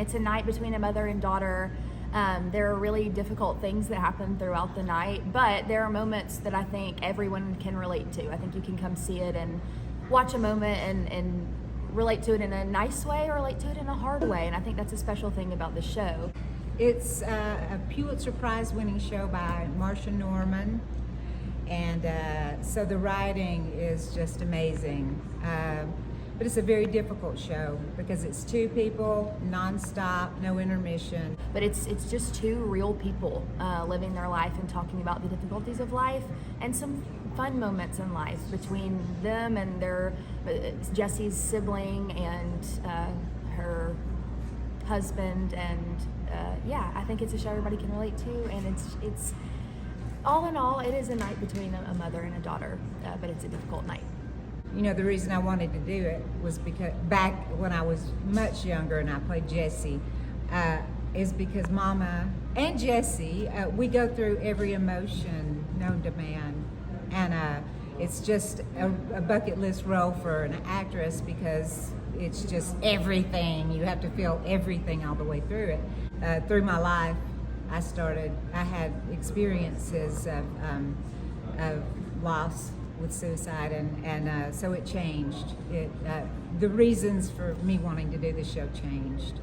It's a night between a mother and daughter. There are really difficult things that happen throughout the night, but there are moments that I think everyone can relate to. I think you can come see it and watch a moment and relate to it in a nice way or relate to it in a hard way, and I think that's a special thing about the show. It's a Pulitzer Prize winning show by Marsha Norman, and so the writing is just amazing. But it's a very difficult show because it's two people, nonstop, no intermission. But it's just two real people living their life and talking about the difficulties of life and some fun moments in life between them and their Jessie's sibling and her husband, and yeah, I think it's a show everybody can relate to, and it's all in all, it is a night between a mother and a daughter, but it's a difficult night. You know, the reason I wanted to do it was because back when I was much younger and I played Jessie, is because Mama and Jessie, we go through every emotion known to man. And it's just a bucket list role for an actress because it's just everything. You have to feel everything all the way through it. Through my life, I had experiences of loss with suicide, and so it changed. The reasons for me wanting to do the show changed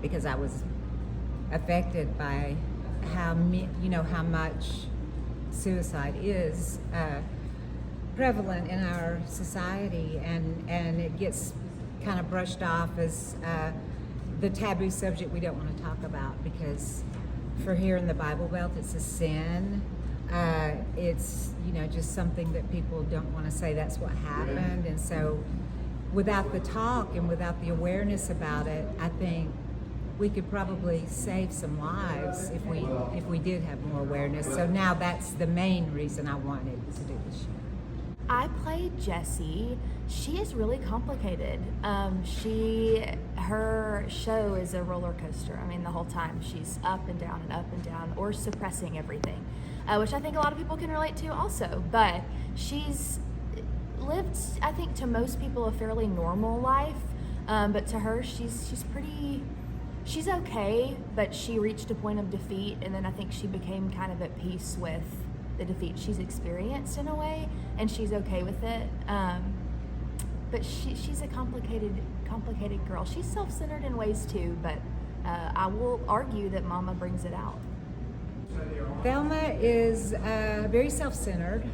because I was affected by how much suicide is prevalent in our society, and it gets kind of brushed off as the taboo subject we don't want to talk about because for here in the Bible Belt it's a sin. It's just something that people don't want to say that's what happened, and so without the talk and without the awareness about it, I think we could probably save some lives if we did have more awareness. So now that's the main reason I wanted to do the show. I played Jessie. She is really complicated. Her show is a roller coaster. I mean, the whole time she's up and down, or suppressing everything, which I think a lot of people can relate to also. But she's lived, I think, to most people a fairly normal life. But to her, she's okay. But she reached a point of defeat, and then I think she became kind of at peace with the defeat she's experienced in a way, and she's okay with it. But she's a complicated girl. She's self-centered in ways too, but I will argue that Mama brings it out. Thelma is very self-centered,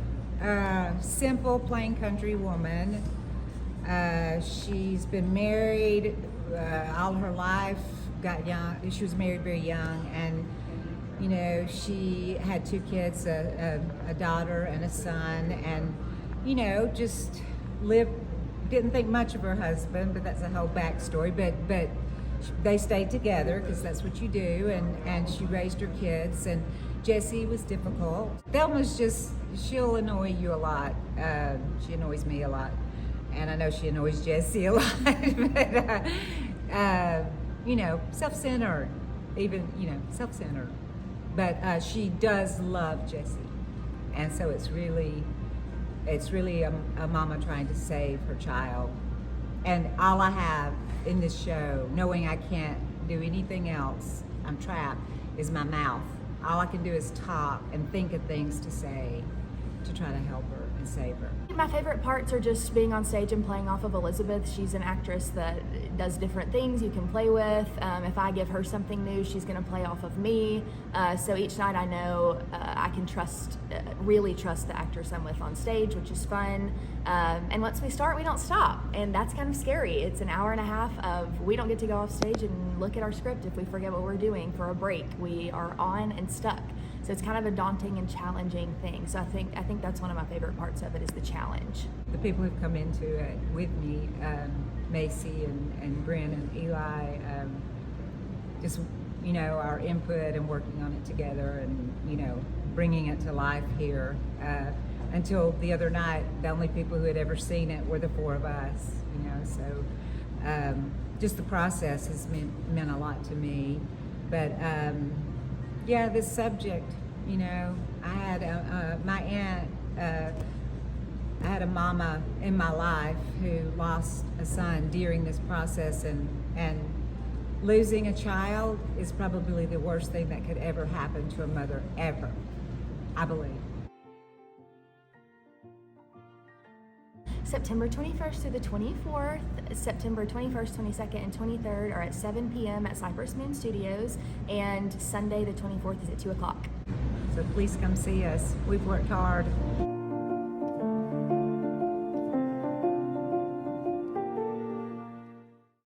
simple, plain country woman. She's been married all her life, got young. She was married very young, and she had two kids, a daughter and a son, and just didn't think much of her husband, but that's a whole backstory. But they stayed together because that's what you do, and she raised her kids. And Jessie was difficult. Thelma's she'll annoy you a lot. She annoys me a lot, and I know she annoys Jessie a lot. But self-centered, self-centered. But she does love Jessie, and so it's really a mama trying to save her child. And all I have in this show, knowing I can't do anything else, I'm trapped, is my mouth. All I can do is talk and think of things to say to try to help her and save her. My favorite parts are just being on stage and playing off of Elizabeth. She's an actress that does different things you can play with. If I give her something new, she's going to play off of me. So each night I know I can really trust the actress I'm with on stage, which is fun. And once we start, we don't stop. And that's kind of scary. It's an hour and a half of we don't get to go off stage and look at our script if we forget what we're doing for a break. We are on and stuck. So it's kind of a daunting and challenging thing. So I think that's one of my favorite parts of it is the challenge. The people who've come into it with me, Macy and Bryn and Eli, just our input and working on it together, and bringing it to life here. Until the other night, the only people who had ever seen it were the four of us. So just the process has meant a lot to me. But yeah, this subject, I had my aunt, I had a mama in my life who lost a son during this process, and losing a child is probably the worst thing that could ever happen to a mother, ever, I believe. September 21st through the 24th, September 21st, 22nd, and 23rd are at 7 p.m. at Cypress Moon Studios, and Sunday the 24th is at 2 o'clock. So please come see us. We've worked hard.